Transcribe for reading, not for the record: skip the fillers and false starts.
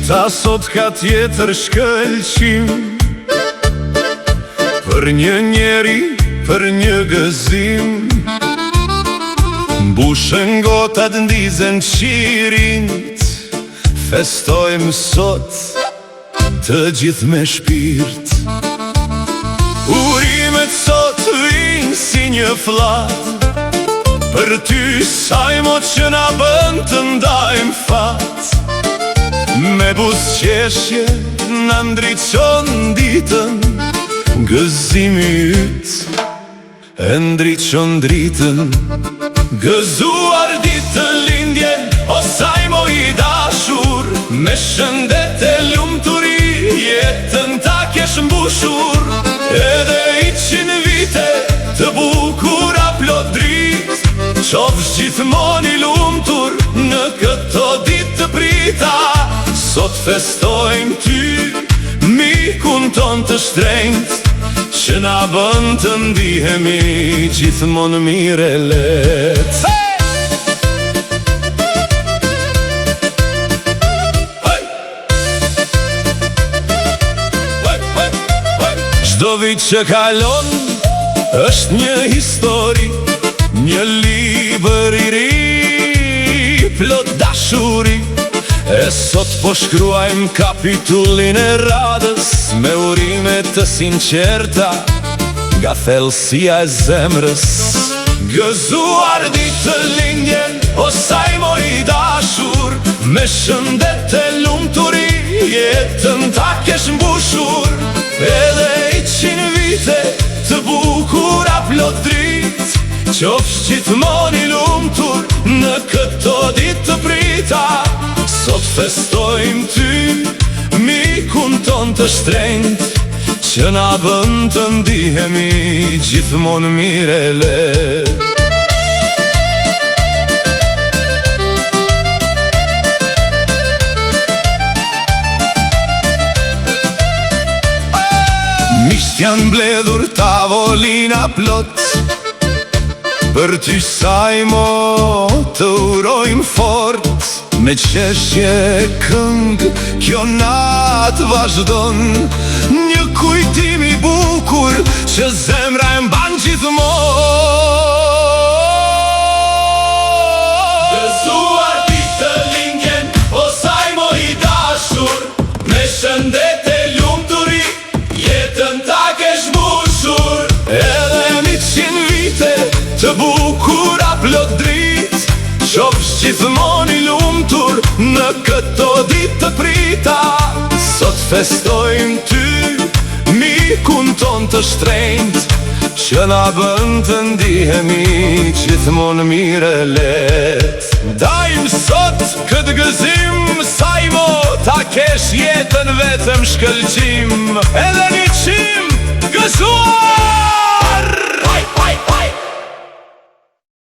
Jeta sot ka tjetër shkëlqim, për një njeri, për një gëzim. Mbushën gotat, ndizen qirinit, festojmë sot të gjithë me shpirt. Urimet sot vinë si një flat, për ty sajmo që na bën të ndajmë fat. Me buzëqeshje na ndriçon ditën, gëzimi yt e ndriçon dritën. Gëzuar ditë të lindje, o sajmo i dashur, me shëndet e lumturi, jetën ta kesh mbushur. Edhe 100 vite të bukura plot dritë, qofsh gjithmonë i lumtur në këto ditë të prita. Sot festojmë ty, mikun ton të shtrenjt, që na bën të ndihemi gjithmonë mire let. Çdo vit që kalon është një histori, një libër i ri plot dashuri. E sot po shkruajmë kapitullin e radhës, me urime të sinqerta nga thellësia e zemrës. Gëzuar ditë të lindjen, o sajmo i dashur, me shëndet e lumturi, jetën ta kesh mbushur. Edhe 100 vite të bukura plot dritë, qofsh gjithmonë i lumtur në këto ditë të prita. Sot festojmë ty, mikun ton të shtrenjt, që na bën të ndihemi gjithmonë mire let. Miqt janë mbledhur tavolina plot, për ty sajmo të urojmë fort. Me qeshje këngë kjo natë vazhdon, një kujtim i bukur që zemra e mban gjithmonë. Gëzuar ditë të lindjen, o sajmo i dashur, me shëndet e lumturi, jetën ta kesh mbushur. Edhe 100 vite të bukura plot dritë, qofsh gjithmonë i lumtur në këto ditë të prita. Sot festojmë ty, mikun ton të shtrenjt, që na bën të ndihemi gjithmonë mire let. Dajmë sot këtë gëzim, sajmo ta kesh jetën vetëm shkëlqim. Edhe 100 gëzuar!